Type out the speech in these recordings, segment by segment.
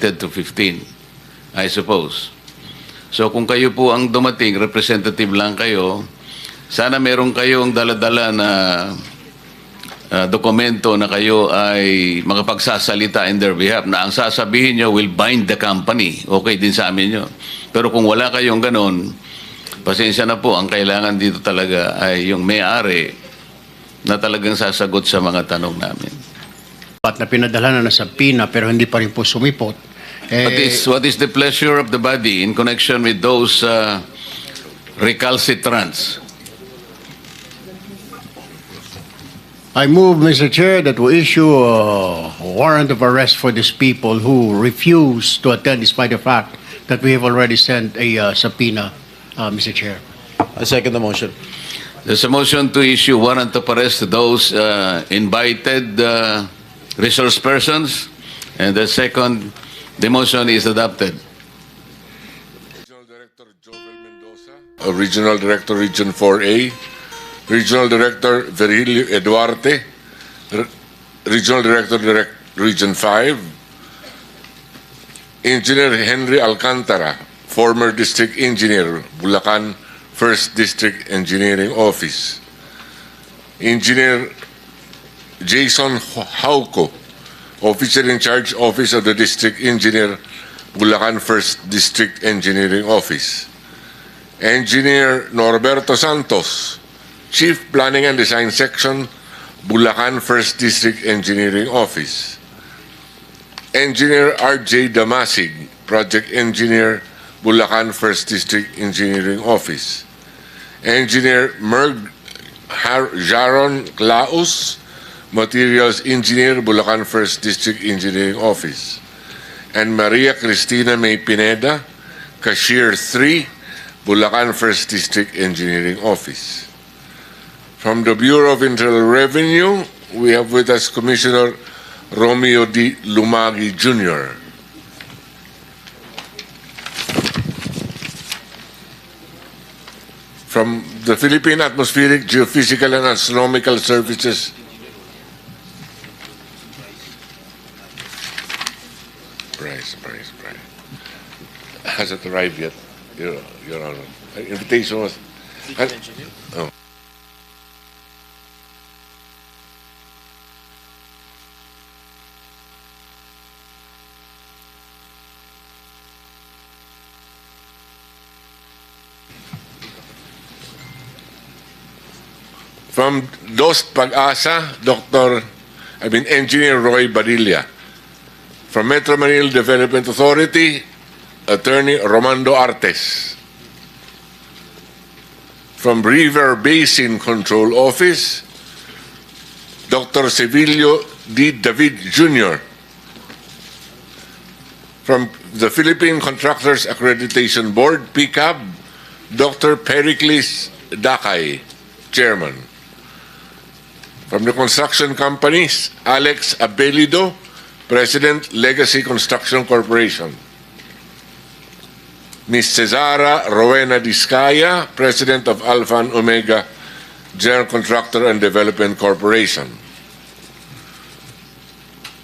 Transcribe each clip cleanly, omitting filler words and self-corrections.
limited to 15, I suppose. So kung kayo po ang dumating, representative lang kayo, sana meron kayong dala-dala na dokumento na kayo ay makapagsasalita in their behalf na ang sasabihin nyo will bind the company. Okay din sa amin yun. Pero kung wala kayong ganon, pasensya na po, ang kailangan dito talaga ay yung may-ari na talagang sasagot sa mga tanong namin. At na pinadala na sa PINA pero hindi pa rin po sumipot. What is the pleasure of the body in connection with those recalcitrants? I move, Mr. Chair, that we issue a warrant of arrest for these people who refuse to attend despite the fact that we have already sent a subpoena, Mr. Chair. I second the motion. There's a motion to issue warrant of arrest to those invited resource persons, and the second, the motion is adopted. Regional Director Jovel Mendoza, Regional Director Region 4A, Regional Director Virgilio Eduarte, Regional Director Region 5, Engineer Henry Alcantara, former District Engineer, Bulacan 1st District Engineering Office, Engineer Jason Hauco, Officer in Charge, Office of the District Engineer, Bulacan 1st District Engineering Office, Engineer Norberto Santos, Chief Planning and Design Section, Bulacan 1st District Engineering Office, Engineer R.J. Damasig, Project Engineer, Bulacan 1st District Engineering Office, Engineer Merg Jaron Claus, Materials Engineer, Bulacan 1st District Engineering Office, and Maria Cristina May Pineda, Cashier 3, Bulacan 1st District Engineering Office. From the Bureau of Internal Revenue, we have with us Commissioner Romeo D. Lumagi Jr. From the Philippine Atmospheric, Geophysical, and Astronomical Services, Bryce. Hasn't arrived yet, Your Honor. Invitation was... Oh. From DOST Pag-asa, Engineer Roy Badilla. From Metro Manila Development Authority, Attorney Romando Artes. From River Basin Control Office, Dr. Sevilio D. David Jr. From the Philippine Contractors Accreditation Board, PCAB, Dr. Pericles Dakay, Chairman. From the construction companies, Alex Abelido, President, Legacy Construction Corporation. Ms. Cesara Rowena Discaya, President of Alpha and Omega General Contractor and Development Corporation.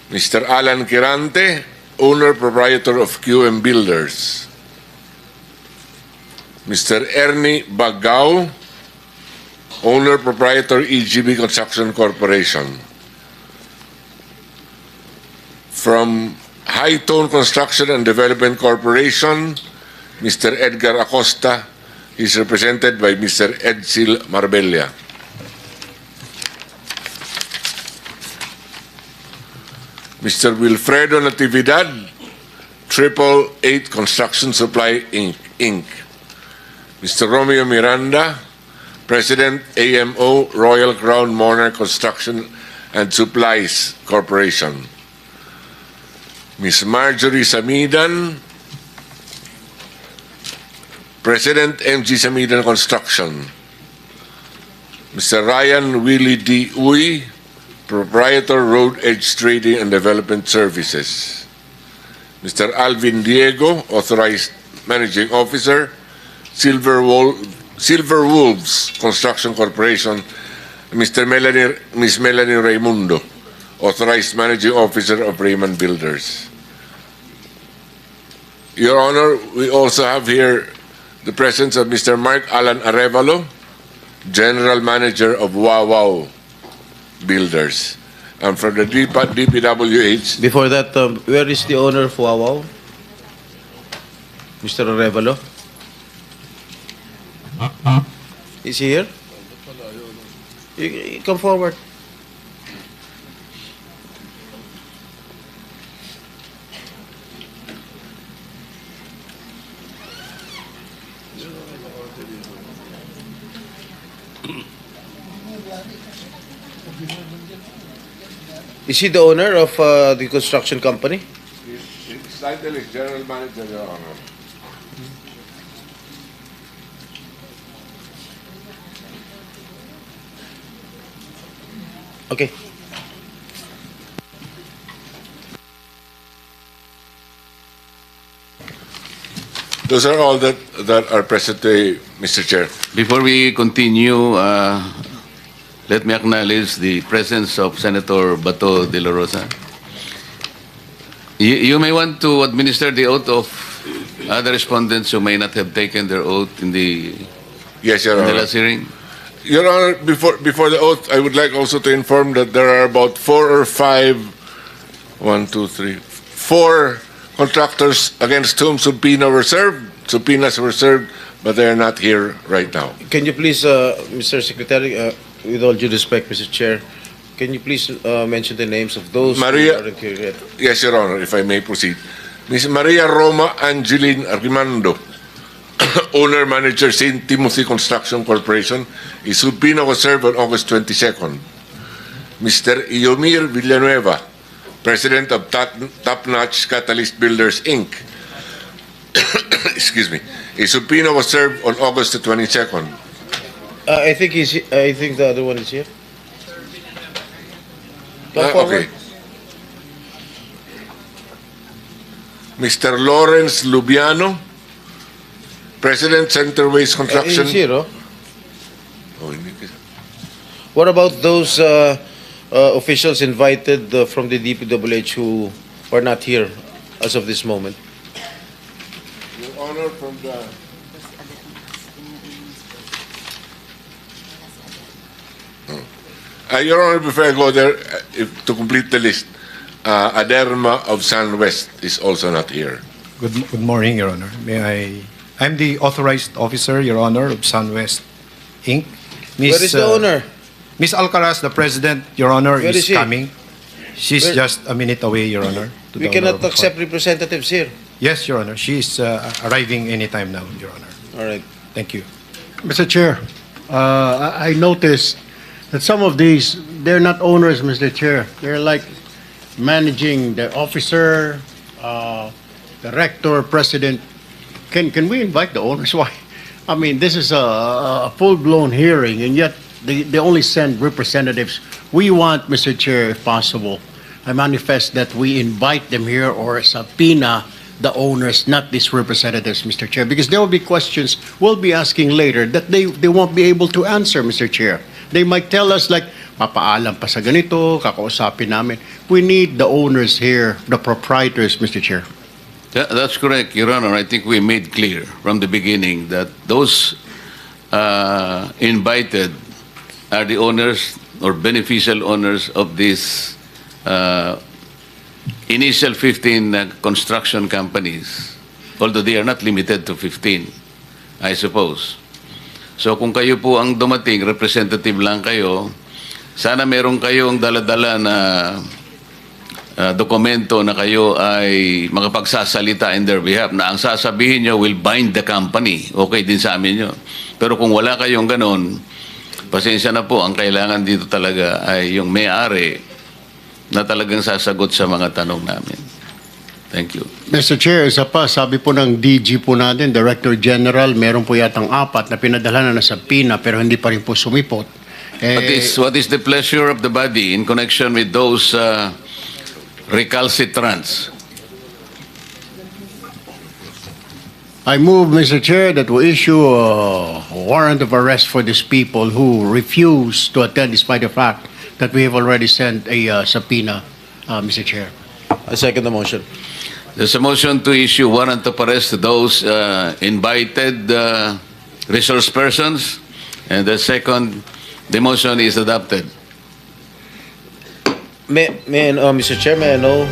Mr. Alan Quirante, Owner Proprietor of QM Builders. Mr. Ernie Bagao, Owner Proprietor EGB Construction Corporation. From High Tone Construction and Development Corporation, Mr. Edgar Acosta is represented by Mr. Edsel Marbella. Mr. Wilfredo Natividad, 888 Construction Supply Inc. Mr. Romeo Miranda, President, AMO, Royal Crown Monarch Construction and Supplies Corporation. Ms. Marjorie Samidan, President, MG Samidan Construction. Mr. Ryan Willie D. Uy, Proprietor, Road Edge Trading and Development Services. Mr. Alvin Diego, Authorized Managing Officer, Silver Wolves Construction Corporation. Ms. Melanie Raimundo, Authorized Managing Officer of Raymond Builders. Your Honor, we also have here the presence of Mr. Mark Alan Arevalo, General Manager of Wow Builders. And from the DPWH, Before that, where is the owner of Wawaw? Mr. Arevalo? Is he here? You come forward. Is he the owner of the construction company? his title is General Manager, Your Honor. Okay. Those are all that are present today, Mr. Chair. Before we continue, let me acknowledge the presence of Senator Bato de la Rosa. You may want to administer the oath of other respondents who may not have taken their oath in the, Yes, Your in the Honor. last hearing. Your Honor, before the oath, I would like also to inform that there are about 4 contractors against whom subpoenas were served, but they are not here right now. Can you please, Mr. Secretary, with all due respect, Mr. Chair, can you please mention the names of those Maria- who aren't here yet? Yes, Your Honor, if I may proceed. Ms. Maria Roma Angeline Armando, owner manager St. Timothy Construction Corporation, his subpoena was served on August 22nd. Mr. Iomir Villanueva, president of Top Notch Catalyst Builders Inc. Excuse me. His subpoena was served on August the 22nd. I think I think the other one is here. Come forward. Okay. Mr. Lawrence Lubiano, president Centerways Construction. He's here, oh. Oh, hindi kasi- What about those officials invited from the DPWH who are not here as of this moment? Your Honor, from the... Your Honor, before I go there, to complete the list, Aderma of SunWest is also not here. Good morning, Your Honor. I'm the authorized officer, Your Honor, of SunWest Inc. Where is the owner? Miss Alcaraz, the president, Your Honor, Where is she? coming. She's Where- just a minute away, Your Honor. to We the cannot Honorable accept Court. representatives here. Yes, Your Honor. She's arriving anytime now, Your Honor. All right. Thank you. Mr. Chair, I noticed that some of these, they're not owners, Mr. Chair. They're like managing the officer, director, president. Can we invite the owners? Why? I mean, this is a full-blown hearing, and yet they only send representatives. We want, Mr. Chair, if possible, I manifest that we invite them here or subpoena the owners, not these representatives, Mr. Chair, because there will be questions we'll be asking later that they won't be able to answer, Mr. Chair. They might tell us like, papaalam pa sa ganito, kakausapin namin. We need the owners here, the proprietors, Mr. Chair. That's correct, Your Honor. I think we made clear from the beginning that those invited are the owners or beneficial owners of these initial 15 construction companies, although they are not limited to 15, I suppose. So kung kayo po ang dumating, representative lang kayo, sana meron kayong dala-dala na dokumento na kayo ay makapagsasalita in their behalf na ang sasabihin nyo will bind the company. Okay din sa amin yun. Pero kung wala kayong ganon, pasensya na po, ang kailangan dito talaga ay yung may-ari na talagang sasagot sa mga tanong namin. Thank you. Mr. Chair, isa pa, sabi po ng DG po natin, Director General, meron po yatang 4 na pinadala na sa PINA pero hindi pa rin po sumipot. What is the pleasure of the body in connection with those recalcitrants? I move, Mr. Chair, that we issue a warrant of arrest for these people who refuse to attend despite the fact that we have already sent a subpoena, Mr. Chair. I second the motion. There's a motion to issue warrant of arrest to those invited resource persons. And the second, the motion is adopted. Mr. Chair, may I know?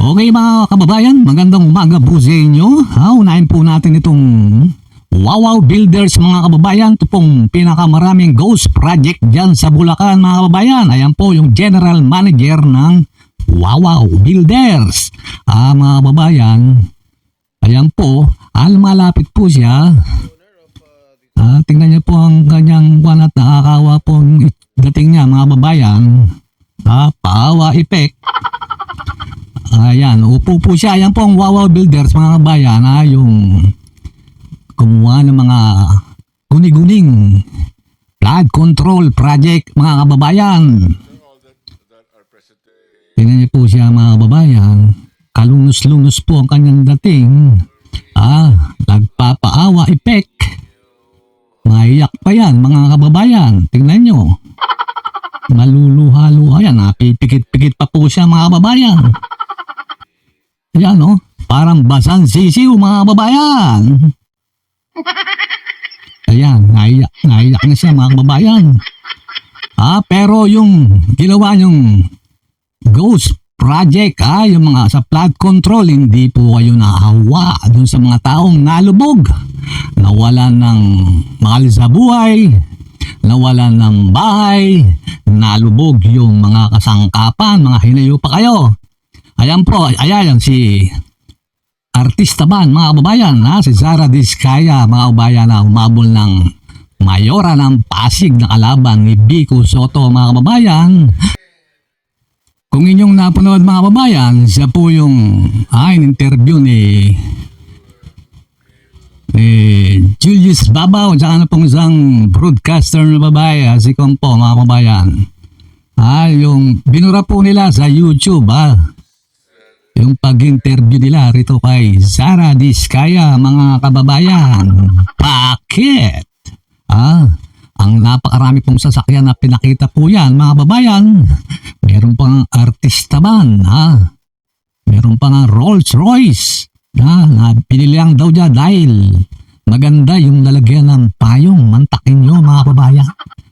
Okay mga kababayan, magandang umaga po sa inyo. Unahin po natin itong Wawaw Builders mga kababayan. Ito pong pinakamaraming ghost project dyan sa Bulacan mga kababayan. Ayan po yung general manager ng Wawaw Builders. Mga kababayan, ayan po, malapit po siya. Tingnan niyo po ang kanyang at nakakawa po ang dating niya mga kababayan. Paawa effect. Ayan, upo po siya. Ayan po ang Wawaw Builders mga kabayan. Yung kumuha ng mga guni-guning flood control project mga kababayan. Tingnan niyo po siya mga kababayan. Kalunos-lunos po ang kanyang dating. Nagpapaawa effect. Maiyak pa yan mga kababayan. Tingnan niyo. Maluluha-luha yan. Pipikit-pikit pa po siya mga kababayan. Yan parang basang sisiw mga kababayan. Ayan, naiyak na siya mga kababayan. Pero yung ginawa niyong ghost project, yung mga sa flood control, hindi po kayo nahawa dun sa mga taong nalubog, nawalan ng mahal sa buhay, nawalan ng bahay, nalubog yung mga kasangkapan, mga hinayo pa kayo. Ayan po, ayan si artista ban mga kababayan, si Zara Diskaya mga kababayan na umabol ng mayora ng Pasig na kalaban ni Vico Soto mga kababayan. Kung inyong napanood mga kababayan, siya po yung in-interview ni Julius Babaw, tsaka na pong isang broadcaster na babae, si Kong po mga kababayan. Yung binura po nila sa YouTube, yung pag-interview nila rito kay Zara Diskaya mga kababayan. Bakit? Ang napakarami pong sasakyan na pinakita po yan mga kababayan. Meron pang artista ban, meron pang Rolls Royce na pinili lang daw dyan dahil maganda yung lalagyan ng payong. Mantakin nyo mga kababayan,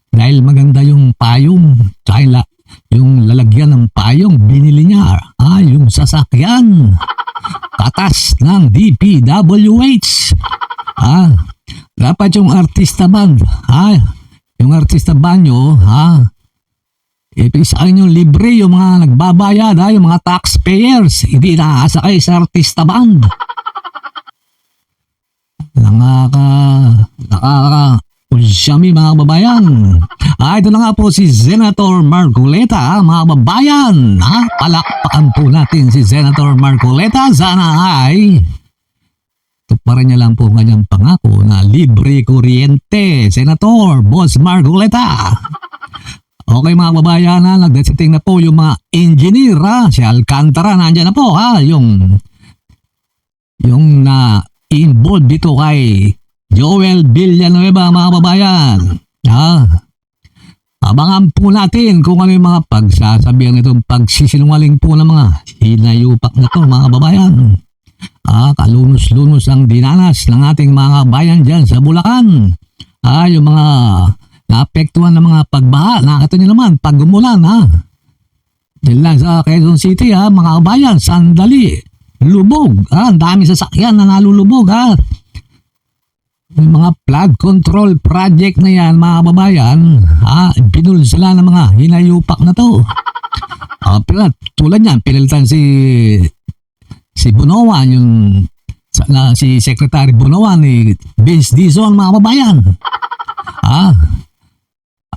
dahil maganda yung payong, dahil yung lalagyan ng payong binili niya, yung sasakyan katas ng DPWH. Dapat yung artista ban, yung artista ban nyo, ipisahin yung libre yung mga nagbabayad, yung mga taxpayers, hindi nakakasakay sa artista ban. Nakaka-usyami mga kababayan. Ito na nga po si Senator Marcoleta mga kababayan. Palakpakan po natin si Senator Marcoleta. Sana ay tuparin niya lang po ang kanyang pangako na libre kuryente. Senator Boss Marcoleta. Okay mga kababayan, nagdesiting na po yung mga engineer, si Alcantara nandiyan na po, yung na involved dito kay Joel Villanueva mga kababayan. Abangan po natin kung ano yung mga pagsasabihan itong pagsisinungaling po ng mga hinayupak na to mga kababayan. Kalunos-lunos ang dinanas ng ating mga kabayan dyan sa Bulacan. Yung mga naapektuhan ng mga pagbaha. Nakita nyo naman, pag umulan, dyan lang sa Quezon City, mga kabayan, sandali, lubog. Ang dami sasakyan na nalulubog, Yung mga flood control project na yan, mga kababayan, pinul sila ng mga hinayupak na to. Tulad yan, pinalitan si Bunoan, si Secretary Bunoan, ni Vince Dizon, mga kababayan.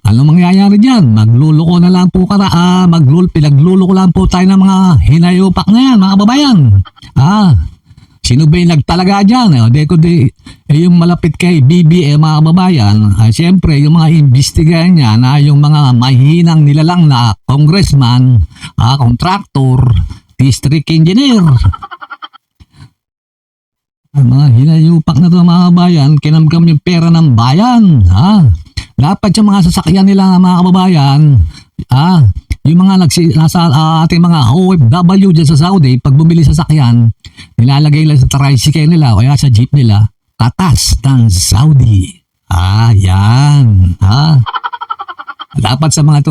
Ano mangyayari dyan? Magluloko na lang po pinagluloko lang po tayo ng mga hinayupak na yan, mga kababayan. Sino ba yung nagtalaga dyan? Yung malapit kay BBM mga kababayan, siyempre yung mga investigahan niya na yung mga mahinang nilalang na congressman, contractor, district engineer. Ang mga hinayupak na ito mga kababayan, kinamkam yung pera ng bayan. Dapat yung mga sasakyan nila mga kababayan, yung mga nasa ating mga OFW dyan sa Saudi, pag bumili sa sakyan, nilalagay lang sa tricycle nila o kaya sa jeep nila, katas ng Saudi. Yan. Dapat sa mga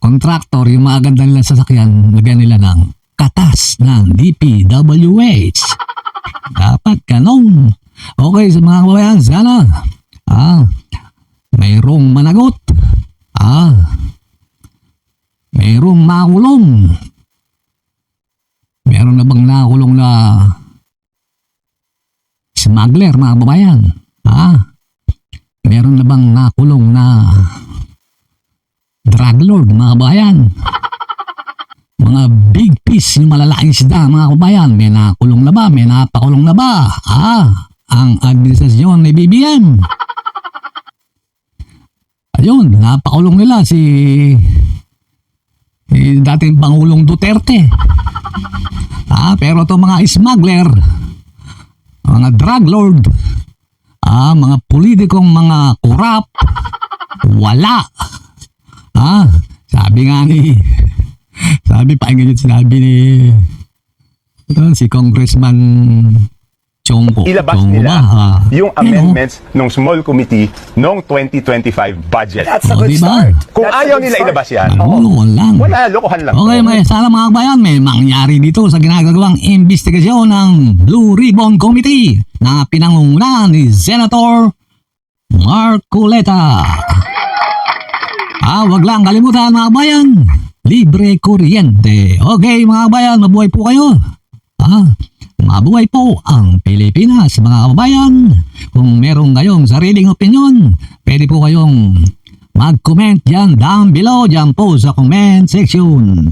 contractor, yung mga ganda nila sa sakyan, lagyan nila ng katas ng DPWH. Dapat ganun. Okay, sa mga kababayan, sana mayroong managot. Mayroong makulong. Meron na bang nakulong na smuggler, mga kababayan? Meron na bang nakulong na drug lord, mga kababayan? Mga big fish, yung malalaking isda, mga kababayan, may nakulong na ba? May napakulong na ba? Ang administrasyon ni BBM. Ayun, napakulong nila si dating Pangulong Duterte. Pero itong mga smuggler, mga drug lord, mga politikong mga korap, wala. Pakinggan yung sinabi ni si Congressman Chongko. Ilabas nila yung amendments ng small committee noong 2025 budget. That's a good start. Kung That's a ayaw good nila start. ilabas yan, Lang. wala, lokohan lang. Okay, sana mga kabayan, may mangyari dito sa ginagawang investigasyon ng Blue Ribbon Committee na pinangungunahan ni Senator Marcoleta. Wag lang kalimutan mga kabayan, libre kuryente. Okay mga kabayan, mabuhay po kayo. Mabuhay po ang Pilipinas, mga kababayan. Kung meron kayong sariling opinion, pwede po kayong mag-comment dyan down below, dyan po sa comment section.